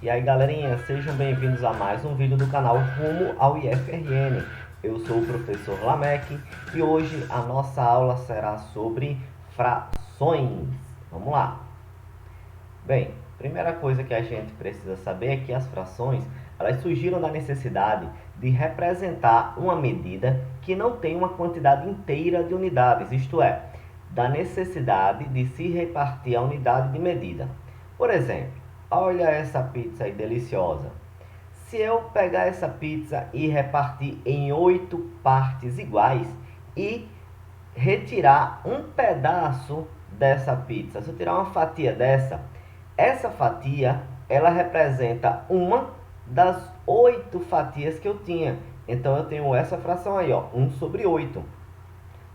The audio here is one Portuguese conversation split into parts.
E aí galerinha, sejam bem-vindos a mais um vídeo do canal Rumo ao IFRN. Eu sou o professor Lameck e hoje a nossa aula será sobre frações. Vamos lá! Bem, primeira coisa que a gente precisa saber é que as frações elas surgiram da necessidade de representar uma medida que não tem uma quantidade inteira de unidades, isto é, da necessidade de se repartir a unidade de medida. Por exemplo, olha essa pizza aí deliciosa. Se eu pegar essa pizza e repartir em 8 partes iguais e retirar um pedaço dessa pizza, se eu tirar uma fatia dessa, essa fatia ela representa uma das 8 fatias que eu tinha. Então eu tenho essa fração aí, ó, 1 sobre 8.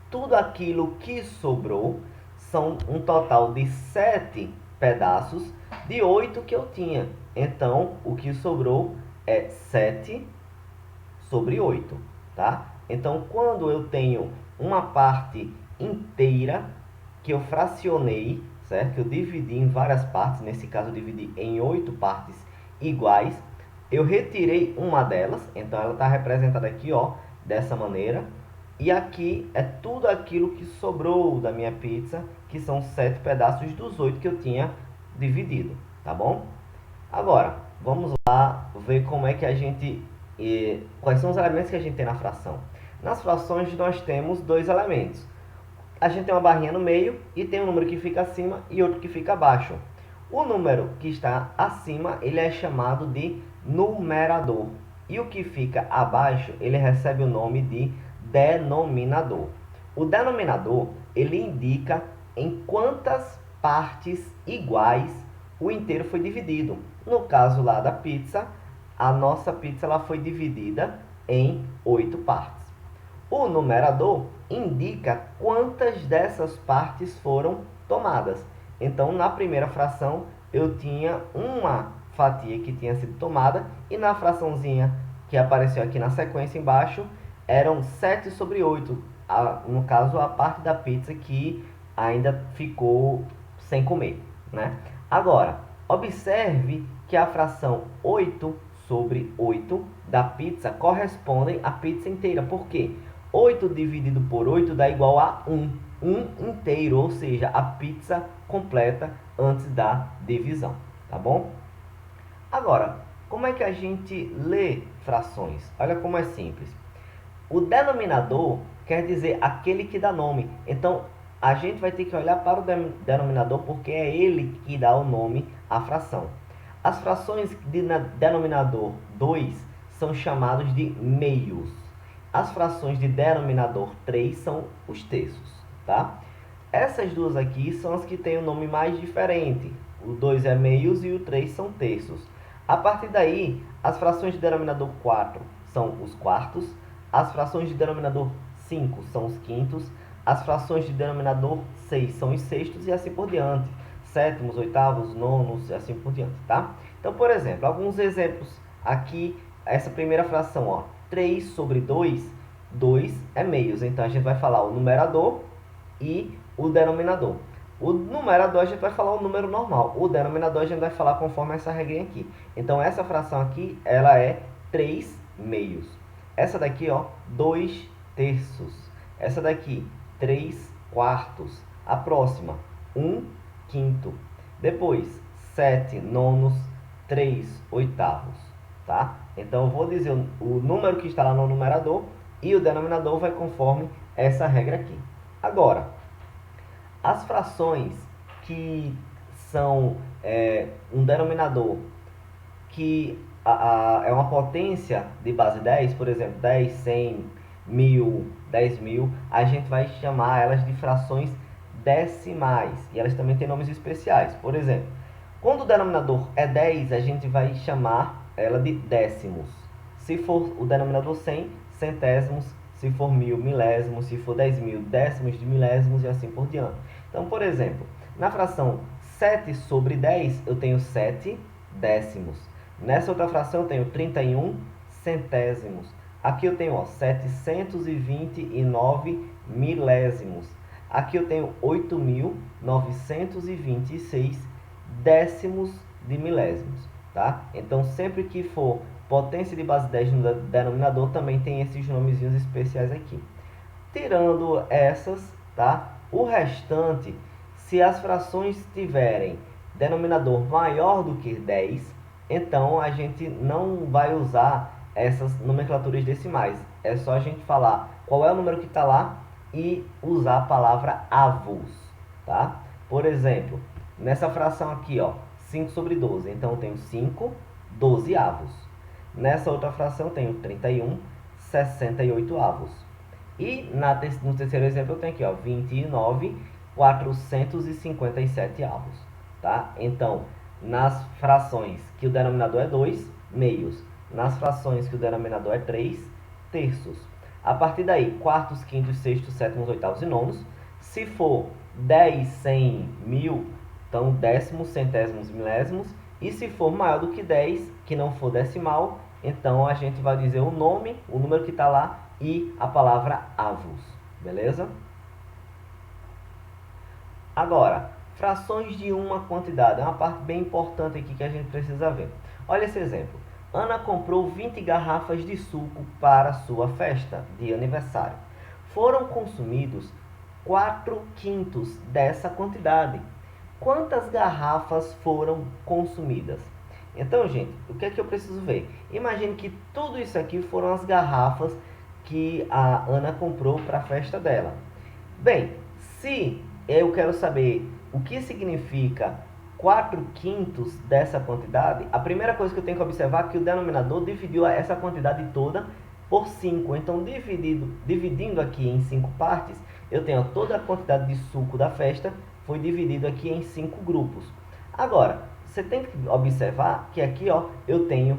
Tudo aquilo que sobrou são um total de 7 pedaços de 8 que eu tinha. Então, o que sobrou é 7 sobre 8, tá? Então, quando eu tenho uma parte inteira que eu fracionei, certo? Que eu dividi em várias partes, nesse caso eu dividi em 8 partes iguais, eu retirei uma delas, então ela está representada aqui, ó, dessa maneira. E aqui é tudo aquilo que sobrou da minha pizza, que são 7 pedaços dos 8 que eu tinha dividido, tá bom? Agora, vamos lá ver como é que a gente... quais são os elementos que a gente tem na fração. Nas frações nós temos dois elementos. A gente tem uma barrinha no meio e tem um número que fica acima e outro que fica abaixo. O número que está acima, ele é chamado de numerador. E o que fica abaixo, ele recebe o nome de denominador. O denominador, ele indica em quantas partes iguais o inteiro foi dividido. No caso lá da pizza, a nossa pizza ela foi dividida em 8 partes. O numerador indica quantas dessas partes foram tomadas. Então, na primeira fração, eu tinha uma fatia que tinha sido tomada, e na fraçãozinha que apareceu aqui na sequência embaixo, eram 7 sobre 8. No caso, a parte da pizza que ainda ficou sem comer, né? Agora, observe que a fração 8 sobre 8 da pizza corresponde à pizza inteira. Por quê? 8 dividido por 8 dá igual a 1. 1 inteiro, ou seja, a pizza completa antes da divisão, tá bom? Agora, como é que a gente lê frações? Olha como é simples. O denominador quer dizer aquele que dá nome. Então, a gente vai ter que olhar para o denominador porque é ele que dá o nome à fração. As frações de denominador 2 são chamadas de meios. As frações de denominador 3 são os terços, tá? Essas duas aqui são as que têm o nome mais diferente. O 2 é meios e o 3 são terços. A partir daí, as frações de denominador 4 são os quartos, as frações de denominador 5 são os quintos, as frações de denominador 6 são os sextos e assim por diante. Sétimos, oitavos, nonos e assim por diante, tá? Então, por exemplo, alguns exemplos aqui, essa primeira fração, ó, 3 sobre 2, 2 é meios. Então, a gente vai falar o numerador e o denominador. O numerador a gente vai falar o número normal. O denominador a gente vai falar conforme essa regrinha aqui. Então, essa fração aqui, ela é 3 meios. Essa daqui, ó, 2 terços. Essa daqui, 3 quartos. A próxima, 1 quinto. Depois, 7 nonos, 3 oitavos. Tá? Então, eu vou dizer o número que está lá no numerador e o denominador vai conforme essa regra aqui. Agora, as frações que são um denominador que é uma potência de base 10, por exemplo, 10, 100, 1000, 10.000, a gente vai chamar elas de frações decimais. E elas também têm nomes especiais. Por exemplo, quando o denominador é 10, a gente vai chamar ela de décimos. Se for o denominador 100, centésimos. Se for 1000, milésimos. Se for 10.000, décimos de milésimos e assim por diante. Então, por exemplo, na fração 7 sobre 10, eu tenho 7 décimos. Nessa outra fração, eu tenho 31 centésimos. Aqui eu tenho 729 milésimos. Aqui eu tenho 8.926 décimos de milésimos. tá? Então, sempre que for potência de base 10 no denominador, também tem esses nomezinhos especiais aqui. Tirando essas, tá? O restante, se as frações tiverem denominador maior do que 10, então a gente não vai usar essas nomenclaturas decimais. É só a gente falar qual é o número que está lá e usar a palavra avos, tá? Por exemplo, nessa fração aqui, ó, 5 sobre 12. Então, eu tenho 5 dozeavos. Nessa outra fração, eu tenho 31 68avos. E no terceiro exemplo, eu tenho aqui, ó, 29 457avos. Tá? Então, nas frações que o denominador é 2, meios. Nas frações que o denominador é 3, terços. A partir daí, quartos, quintos, sextos, sétimos, oitavos e nonos. Se for 10, 100, 1000, então décimos, centésimos, milésimos. E se for maior do que 10, que não for decimal, então a gente vai dizer o nome, o número que está lá e a palavra avos. Beleza? Agora, frações de uma quantidade. É uma parte bem importante aqui que a gente precisa ver. Olha esse exemplo. Ana comprou 20 garrafas de suco para sua festa de aniversário. Foram consumidos 4/5 dessa quantidade. Quantas garrafas foram consumidas? Então, gente, o que é que eu preciso ver? Imagine que tudo isso aqui foram as garrafas que a Ana comprou para a festa dela. Bem, se eu quero saber o que significa 4/5 dessa quantidade, a primeira coisa que eu tenho que observar é que o denominador dividiu essa quantidade toda por 5. Então, dividindo aqui em 5 partes, eu tenho toda a quantidade de suco da festa foi dividido aqui em 5 grupos. Agora, você tem que observar que aqui, ó, eu tenho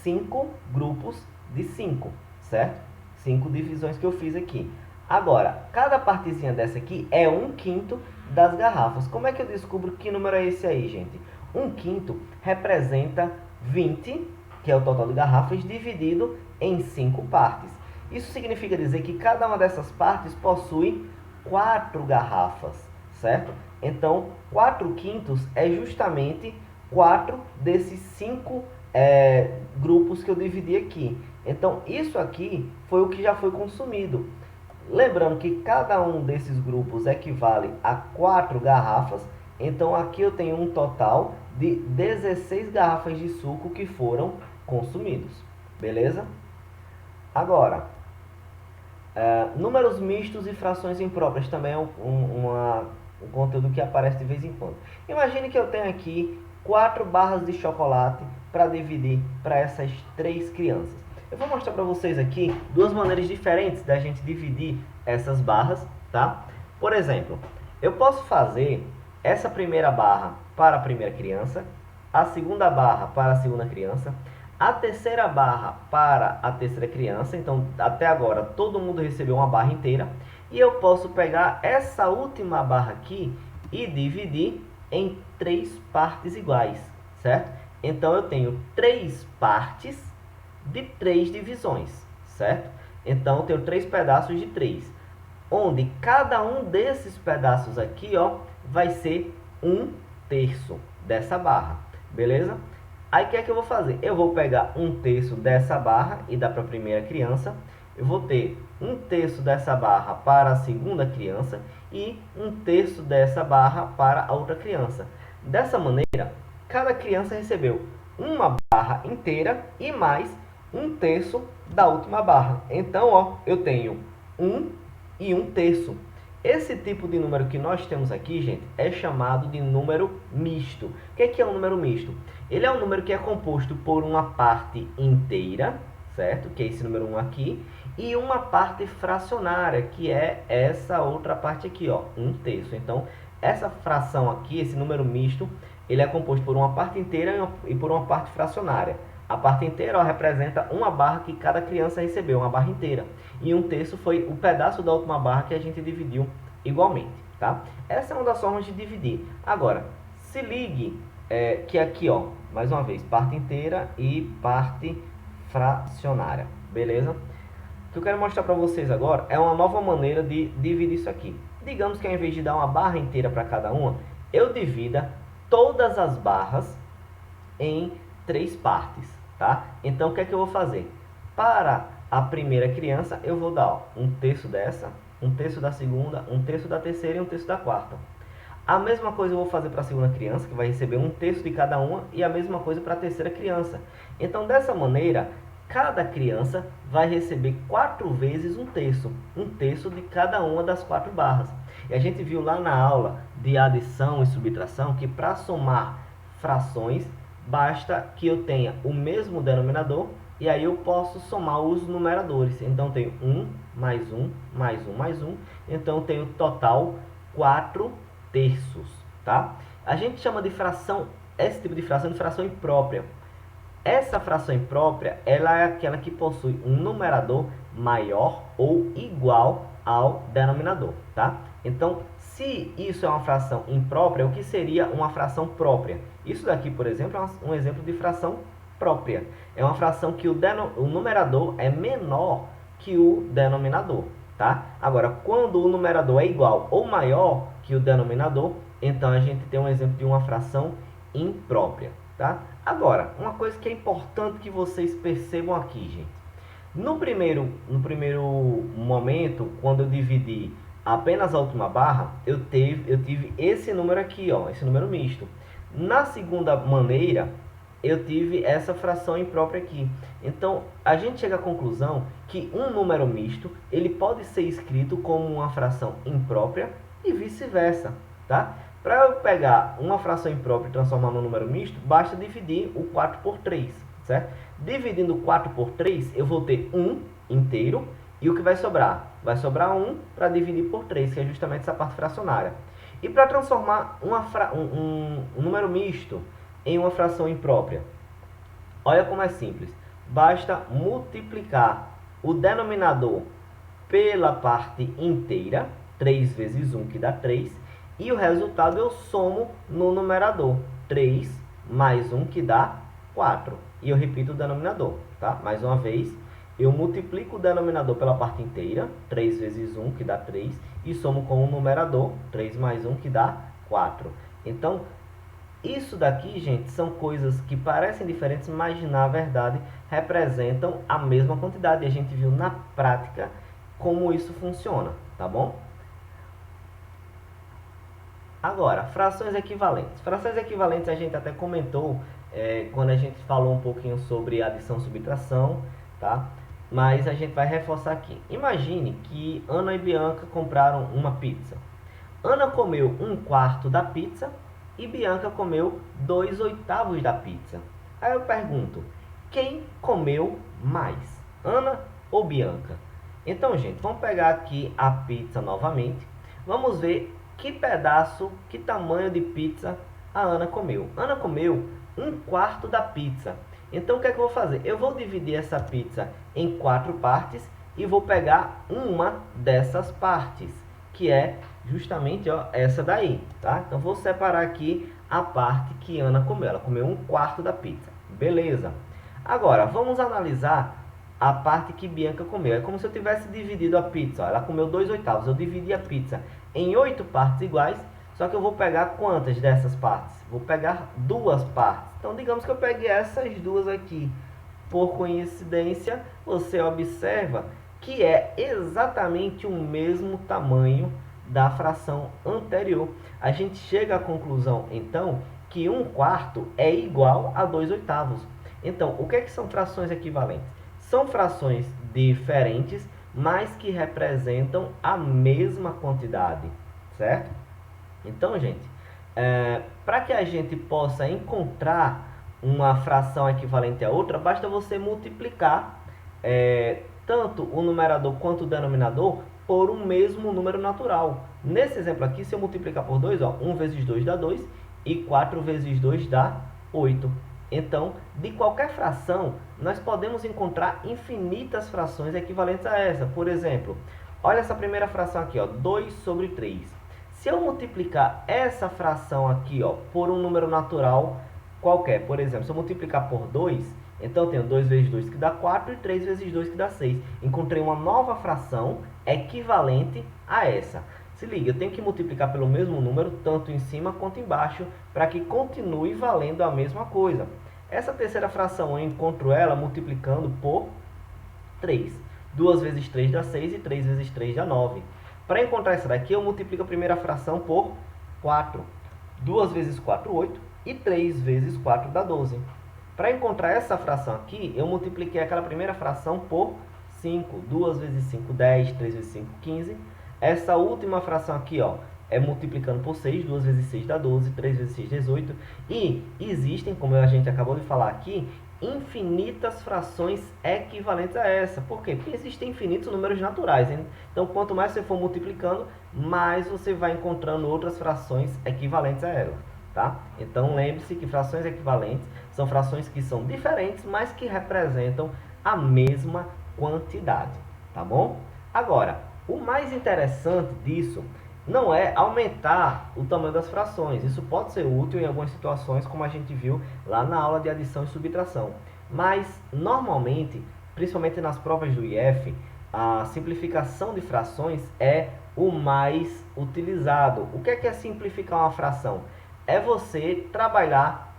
5 grupos de 5, certo? 5 divisões que eu fiz aqui. Agora, cada partezinha dessa aqui é 1/5 das garrafas. Como é que eu descubro que número é esse aí, gente? 1/5 representa 20, que é o total de garrafas, dividido em 5 partes. Isso significa dizer que cada uma dessas partes possui 4 garrafas, certo? Então, 4/5 é justamente 4 desses 5 grupos que eu dividi aqui. Então, isso aqui foi o que já foi consumido. Lembrando que cada um desses grupos equivale a 4 garrafas. Então, aqui eu tenho um total de 16 garrafas de suco que foram consumidos. Beleza? Agora, números mistos e frações impróprias também é um conteúdo que aparece de vez em quando. Imagine que eu tenho aqui 4 barras de chocolate para dividir para essas 3 crianças. Eu vou mostrar para vocês aqui duas maneiras diferentes da gente dividir essas barras, tá? Por exemplo, eu posso fazer essa primeira barra para a primeira criança, a segunda barra para a segunda criança, a terceira barra para a terceira criança. Então, até agora, todo mundo recebeu uma barra inteira. E eu posso pegar essa última barra aqui e dividir em 3 partes iguais, certo? Então, eu tenho 3 partes de 3 divisões, certo? Então, eu tenho 3 pedaços de 3, onde cada um desses pedaços aqui, ó, vai ser 1/3 dessa barra, beleza? Aí, o que é que eu vou fazer? Eu vou pegar 1/3 dessa barra e dar para a primeira criança. Eu vou ter 1/3 dessa barra para a segunda criança e 1/3 dessa barra para a outra criança. Dessa maneira, cada criança recebeu uma barra inteira e mais 1/3 da última barra. Então, ó, eu tenho 1 e 1/3. Esse tipo de número que nós temos aqui, gente, é chamado de número misto. O que é um número misto? Ele é um número que é composto por uma parte inteira, certo? Que é esse número 1 aqui, e uma parte fracionária, que é essa outra parte aqui, ó, 1/3. Então, essa fração aqui, esse número misto, ele é composto por uma parte inteira e por uma parte fracionária. A parte inteira, ó, representa uma barra que cada criança recebeu, uma barra inteira. E 1/3 foi o pedaço da última barra que a gente dividiu igualmente, tá? Essa é uma das formas de dividir. Agora, se ligue que aqui, ó, mais uma vez, parte inteira e parte fracionária, beleza? O que eu quero mostrar para vocês agora é uma nova maneira de dividir isso aqui. Digamos que ao invés de dar uma barra inteira para cada uma, eu divida todas as barras em 3 partes, tá? Então, o que é que eu vou fazer? Para a primeira criança, eu vou dar, ó, 1/3 dessa, 1/3 da segunda, 1/3 da terceira e 1/3 da quarta. A mesma coisa eu vou fazer para a segunda criança, que vai receber 1/3 de cada uma, e a mesma coisa para a terceira criança. Então, dessa maneira, cada criança vai receber 4 vezes 1/3, 1/3 de cada uma das 4 barras. E a gente viu lá na aula de adição e subtração que para somar frações, basta que eu tenha o mesmo denominador, e aí eu posso somar os numeradores. Então, eu tenho 1 mais 1 mais 1 mais 1, então eu tenho total 4/3, tá? A gente chama de fração, esse tipo de fração imprópria. Essa fração imprópria, ela é aquela que possui um numerador maior ou igual ao denominador, tá? Então, se isso é uma fração imprópria, o que seria uma fração própria? Isso daqui, por exemplo, é um exemplo de fração própria. É uma fração que o numerador é menor que o denominador, tá? Agora, quando o numerador é igual ou maior que o denominador, então a gente tem um exemplo de uma fração imprópria, tá? Agora, uma coisa que é importante que vocês percebam aqui, gente. No primeiro momento, quando eu dividi apenas a última barra, eu tive esse número aqui, ó, esse número misto. Na segunda maneira, eu tive essa fração imprópria aqui. Então, a gente chega à conclusão que um número misto, ele pode ser escrito como uma fração imprópria e vice-versa, tá? Para eu pegar uma fração imprópria e transformar num número misto, basta dividir o 4 por 3, certo? Dividindo 4 por 3, eu vou ter 1 inteiro, e o que vai sobrar? Vai sobrar 1 para dividir por 3, que é justamente essa parte fracionária. E para transformar um número misto em uma fração imprópria, olha como é simples. Basta multiplicar o denominador pela parte inteira, 3 vezes 1, que dá 3, e o resultado eu somo no numerador, 3 mais 1, que dá 4. E eu repito o denominador, tá? Mais uma vez, eu multiplico o denominador pela parte inteira, 3 vezes 1, que dá 3, e somo com o numerador, 3 mais 1, que dá 4. Então, isso daqui, gente, são coisas que parecem diferentes, mas na verdade representam a mesma quantidade. E a gente viu na prática como isso funciona, tá bom? Agora, frações equivalentes. Frações equivalentes a gente até comentou quando a gente falou um pouquinho sobre adição e subtração, tá? Mas a gente vai reforçar aqui. Imagine que Ana e Bianca compraram uma pizza. Ana comeu 1/4 da pizza e Bianca comeu 2/8 da pizza. Aí eu pergunto, quem comeu mais? Ana ou Bianca? Então, gente, vamos pegar aqui a pizza novamente. Vamos ver que pedaço, que tamanho de pizza a Ana comeu. Ana comeu 1/4 da pizza. Então, o que é que eu vou fazer? Eu vou dividir essa pizza em 4 partes e vou pegar uma dessas partes, que é justamente, ó, essa daí, tá? Então, vou separar aqui a parte que Ana comeu. Ela comeu 1/4 da pizza. Beleza. Agora, vamos analisar a parte que Bianca comeu. É como se eu tivesse dividido a pizza. Ó. Ela comeu 2/8. Eu dividi a pizza em 8 partes iguais, só que eu vou pegar quantas dessas partes? Vou pegar 2 partes. Então, digamos que eu peguei essas duas aqui. Por coincidência, você observa que é exatamente o mesmo tamanho da fração anterior. A gente chega à conclusão, então, que 1/4 é igual a 2/8. Então, o que é que são frações equivalentes? São frações diferentes, mas que representam a mesma quantidade, certo? Então, gente, para que a gente possa encontrar uma fração equivalente a outra, basta você multiplicar tanto o numerador quanto o denominador por um mesmo número natural. Nesse exemplo aqui, se eu multiplicar por 2, ó, 1 vezes 2 dá 2 e 4 vezes 2 dá 8. Então, de qualquer fração, nós podemos encontrar infinitas frações equivalentes a essa. Por exemplo, olha essa primeira fração aqui, ó, 2/3. Se eu multiplicar essa fração aqui, ó, por um número natural qualquer, por exemplo, se eu multiplicar por 2, então eu tenho 2 vezes 2 que dá 4 e 3 vezes 2 que dá 6. Encontrei uma nova fração equivalente a essa. Se liga, eu tenho que multiplicar pelo mesmo número, tanto em cima quanto embaixo, para que continue valendo a mesma coisa. Essa terceira fração eu encontro ela multiplicando por 3. 2 vezes 3 dá 6 e 3 vezes 3 dá 9. Para encontrar essa daqui, eu multiplico a primeira fração por 4. 2 vezes 4, 8. E 3 vezes 4 dá 12. Para encontrar essa fração aqui, eu multipliquei aquela primeira fração por 5. 2 vezes 5, 10. 3 vezes 5, 15. Essa última fração aqui, ó, é multiplicando por 6. 2 vezes 6 dá 12. 3 vezes 6, 18. E existem, como a gente acabou de falar aqui, infinitas frações equivalentes a essa. Por quê? Porque existem infinitos números naturais, hein? Então, quanto mais você for multiplicando, mais você vai encontrando outras frações equivalentes a ela, tá? Então, lembre-se que frações equivalentes são frações que são diferentes, mas que representam a mesma quantidade, tá bom? Agora, o mais interessante disso não é aumentar o tamanho das frações. Isso pode ser útil em algumas situações, como a gente viu lá na aula de adição e subtração. Mas, normalmente, principalmente nas provas do IF, a simplificação de frações é o mais utilizado. O que é simplificar uma fração? É você trabalhar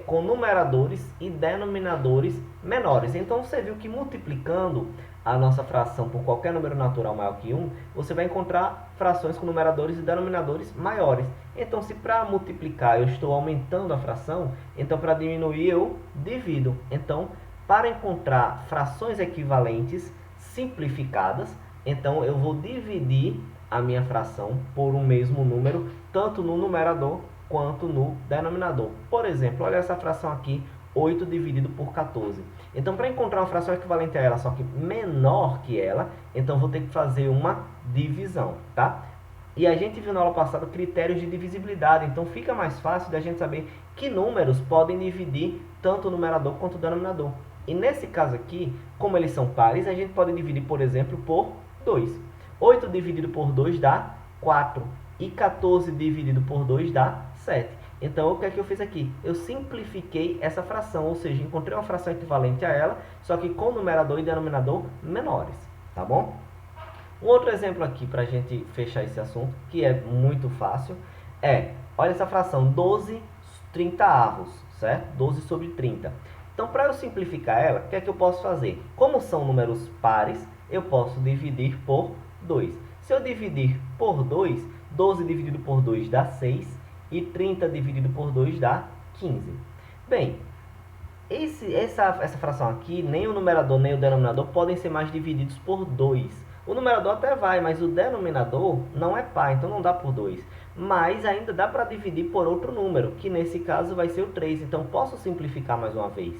com numeradores e denominadores menores. Então, você viu que multiplicando a nossa fração por qualquer número natural maior que 1, você vai encontrar frações com numeradores e denominadores maiores. Então, se para multiplicar eu estou aumentando a fração, então para diminuir eu divido. Então, para encontrar frações equivalentes simplificadas, então eu vou dividir a minha fração por um mesmo número, tanto no numerador quanto no denominador. Por exemplo, olha essa fração aqui, 8 dividido por 14. Então, para encontrar uma fração equivalente a ela, só que menor que ela, então vou ter que fazer uma divisão, tá? E a gente viu na aula passada critérios de divisibilidade, então fica mais fácil da gente saber que números podem dividir tanto o numerador quanto o denominador. E nesse caso aqui, como eles são pares, a gente pode dividir, por exemplo, por 2. 8 dividido por 2 dá 4. E 14 dividido por 2 dá 7. Então, o que é que eu fiz aqui? Eu simplifiquei essa fração, ou seja, encontrei uma fração equivalente a ela, só que com numerador e denominador menores, tá bom? Um outro exemplo aqui para a gente fechar esse assunto, que é muito fácil, olha essa fração, 12 30avos, certo? 12 sobre 30. Então, para eu simplificar ela, o que é que eu posso fazer? Como são números pares, eu posso dividir por 2. Se eu dividir por 2, 12 dividido por 2 dá 6, e 30 dividido por 2 dá 15. Bem, essa fração aqui, nem o numerador nem o denominador podem ser mais divididos por 2. O numerador até vai, mas o denominador não é par, então não dá por 2. Mas ainda dá para dividir por outro número, que nesse caso vai ser o 3. Então, posso simplificar mais uma vez.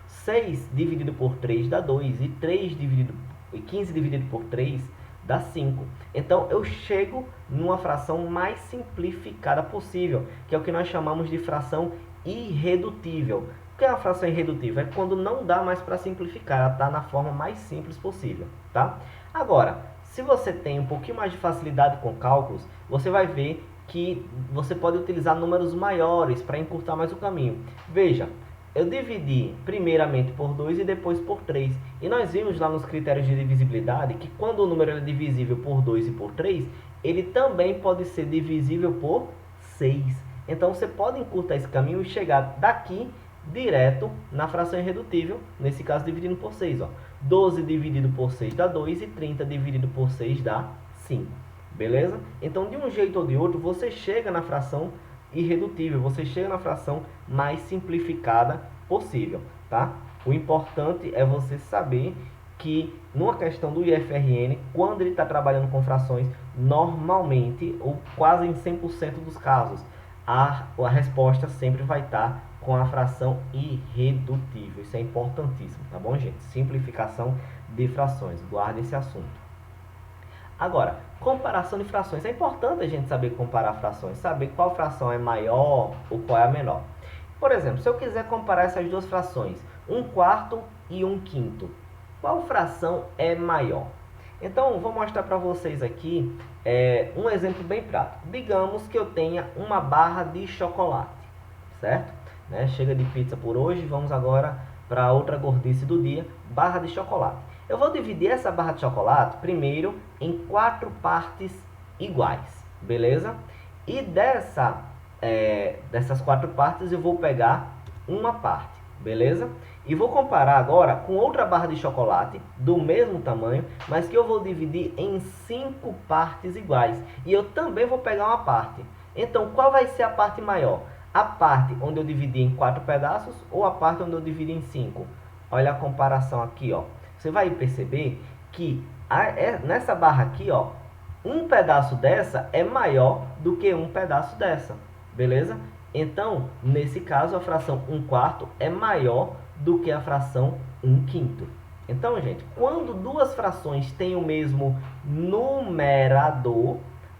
6 dividido por 3 dá 2, e 15 dividido por 3 dá 5. Então, eu chego numa fração mais simplificada possível, que é o que nós chamamos de fração irredutível. O que é uma fração irredutível? É quando não dá mais para simplificar, ela está na forma mais simples possível, tá? Agora, se você tem um pouquinho mais de facilidade com cálculos, você vai ver que você pode utilizar números maiores para encurtar mais o caminho. Veja, eu dividi primeiramente por 2 e depois por 3. E nós vimos lá nos critérios de divisibilidade que quando o número é divisível por 2 e por 3, ele também pode ser divisível por 6. Então, você pode encurtar esse caminho e chegar daqui direto na fração irredutível, nesse caso dividindo por 6. Ó. 12 dividido por 6 dá 2 e 30 dividido por 6 dá 5. Beleza? Então, de um jeito ou de outro, você chega na fração irredutível, você chega na fração mais simplificada possível, tá? O importante é você saber que numa questão do IFRN, quando ele está trabalhando com frações, normalmente, ou quase em 100% dos casos, a resposta sempre vai estar com a fração irredutível. Isso é importantíssimo, tá bom, gente? Simplificação de frações. Guarde esse assunto. Agora, comparação de frações. É importante a gente saber comparar frações, saber qual fração é maior ou qual é a menor. Por exemplo, se eu quiser comparar essas duas frações, 1/4 e 1/5, qual fração é maior? Então, vou mostrar para vocês aqui um exemplo bem prático. Digamos que eu tenha uma barra de chocolate, certo? Chega de pizza por hoje, vamos agora para outra gordice do dia, barra de chocolate. Eu vou dividir essa barra de chocolate primeiro em 4 partes iguais, beleza? E dessas 4 partes eu vou pegar uma parte, beleza? E vou comparar agora com outra barra de chocolate do mesmo tamanho, mas que eu vou dividir em 5 partes iguais. E eu também vou pegar uma parte. Então, qual vai ser a parte maior? A parte onde eu dividi em 4 pedaços ou a parte onde eu dividi em 5? Olha a comparação aqui, ó. Você vai perceber que nessa barra aqui, ó, um pedaço dessa é maior do que um pedaço dessa, beleza? Então, nesse caso, a fração 1/4 é maior do que a fração 1/5. Então, gente, quando duas frações têm o mesmo numerador,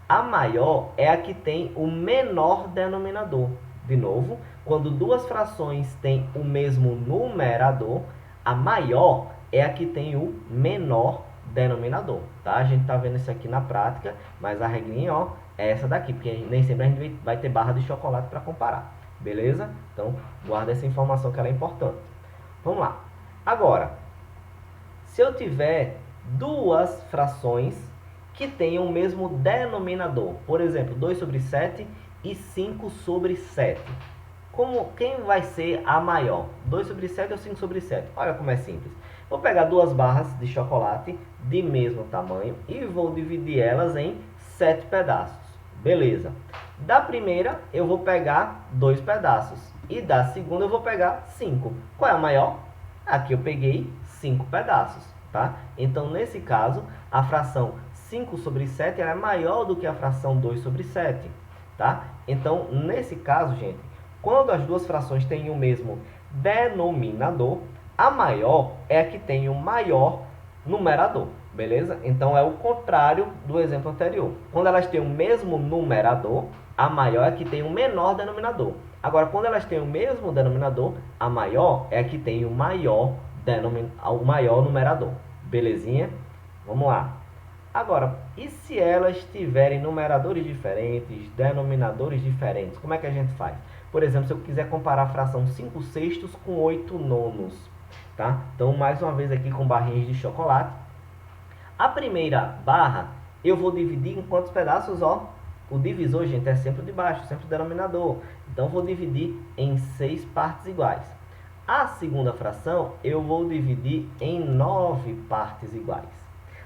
a maior é a que tem o menor denominador. De novo, quando duas frações têm o mesmo numerador, a maior é a que tem o menor denominador, tá? A gente está vendo isso aqui na prática, mas a regrinha, ó, é essa daqui, porque nem sempre a gente vai ter barra de chocolate para comparar, beleza? Então, guarda essa informação que ela é importante. Vamos lá. Agora, se eu tiver duas frações que tenham o mesmo denominador, por exemplo, 2/7 e 5/7, quem vai ser a maior? 2/7 ou 5/7? Olha como é simples. Vou pegar duas barras de chocolate de mesmo tamanho e vou dividir elas em 7 pedaços. Beleza. Da primeira eu vou pegar 2 pedaços e da segunda eu vou pegar 5. Qual é a maior? Aqui eu peguei 5 pedaços, tá? Então, nesse caso, a fração 5/7 ela é maior do que a fração 2/7, tá? Então, nesse caso, gente, quando as duas frações têm o mesmo denominador, a maior é a que tem o maior numerador, beleza? Então, é o contrário do exemplo anterior. Quando elas têm o mesmo numerador, a maior é a que tem o menor denominador. Agora, quando elas têm o mesmo denominador, a maior é a que tem o maior numerador. Belezinha? Vamos lá. Agora, e se elas tiverem numeradores diferentes, denominadores diferentes, como é que a gente faz? Por exemplo, se eu quiser comparar a fração 5/6 com 8/9, tá? Então, mais uma vez aqui com barrinhas de chocolate. A primeira barra, eu vou dividir em quantos pedaços, ó? O divisor, gente, é sempre o de baixo, sempre o denominador. Então, vou dividir em 6 partes iguais. A segunda fração, eu vou dividir em 9 partes iguais.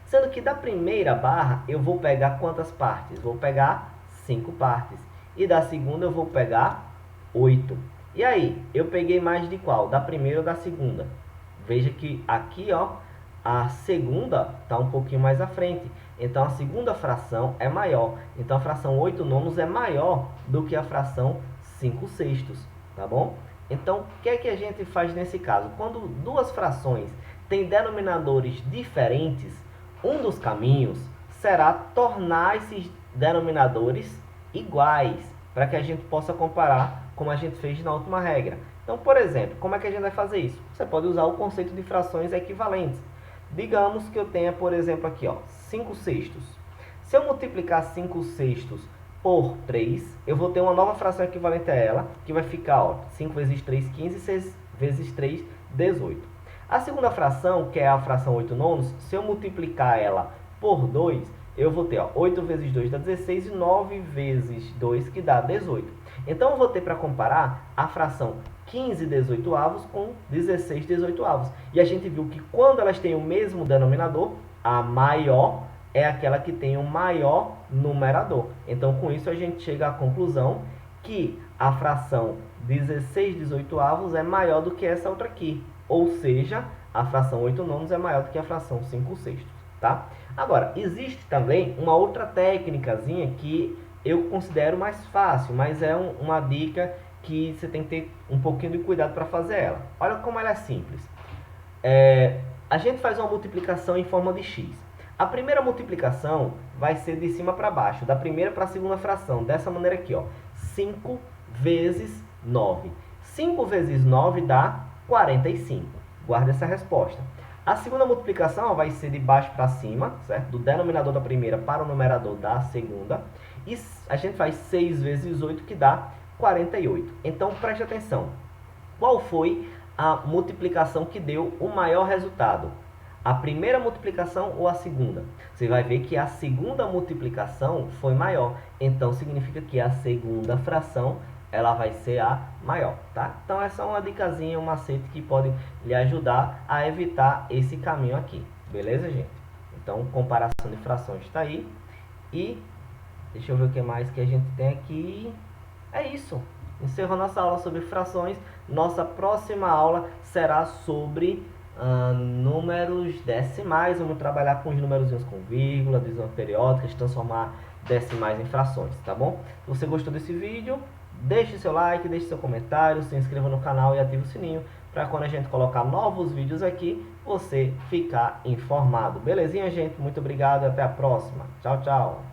Sendo que da primeira barra, eu vou pegar quantas partes? Vou pegar 5 partes. E da segunda, eu vou pegar 8. E aí, eu peguei mais de qual? Da primeira ou da segunda? Veja que aqui, ó, a segunda está um pouquinho mais à frente. Então, a segunda fração é maior. Então, a fração 8/9 é maior do que a fração 5/6, tá bom? Então, o que é que a gente faz nesse caso? Quando duas frações têm denominadores diferentes, um dos caminhos será tornar esses denominadores iguais, para que a gente possa comparar como a gente fez na última regra. Então, por exemplo, como é que a gente vai fazer isso? Você pode usar o conceito de frações equivalentes. Digamos que eu tenha, por exemplo, aqui, ó, 5/6. Se eu multiplicar 5/6 por 3, eu vou ter uma nova fração equivalente a ela, que vai ficar, ó, 5 vezes 3, 15, 6 vezes 3, 18. A segunda fração, que é a fração 8/9, se eu multiplicar ela por 2, eu vou ter, ó, 8 vezes 2 dá 16 e 9 vezes 2, que dá 18. Então, eu vou ter para comparar a fração 15/18 com 16/18. E a gente viu que quando elas têm o mesmo denominador, a maior é aquela que tem o maior numerador. Então, com isso, a gente chega à conclusão que a fração 16/18 é maior do que essa outra aqui. Ou seja, a fração 8/9 é maior do que a fração 5/6, tá? Agora, existe também uma outra técnicazinha que eu considero mais fácil, mas é uma dica que você tem que ter um pouquinho de cuidado para fazer ela. Olha como ela é simples. A gente faz uma multiplicação em forma de x. A primeira multiplicação vai ser de cima para baixo, da primeira para a segunda fração, dessa maneira aqui, ó, 5 vezes 9. 5 vezes 9 dá 45. Guarda essa resposta. A segunda multiplicação vai ser de baixo para cima, certo? Do denominador da primeira para o numerador da segunda. E a gente faz 6 vezes 8, que dá 48. Então, preste atenção. Qual foi a multiplicação que deu o maior resultado? A primeira multiplicação ou a segunda? Você vai ver que a segunda multiplicação foi maior. Então, significa que a segunda fração ela vai ser a maior, tá? Então essa é uma dicasinha, um macete que pode lhe ajudar a evitar esse caminho aqui, beleza, gente? Então, comparação de frações está aí. E deixa eu ver o que mais que a gente tem aqui. É isso. Encerrou nossa aula sobre frações. Nossa próxima aula será sobre números decimais. Vamos trabalhar com os números com vírgula, divisão periódicas, transformar decimais em frações, tá bom? Se você gostou desse vídeo, deixe seu like, deixe seu comentário, se inscreva no canal e ative o sininho para quando a gente colocar novos vídeos aqui, você ficar informado. Belezinha, gente? Muito obrigado e até a próxima. Tchau, tchau.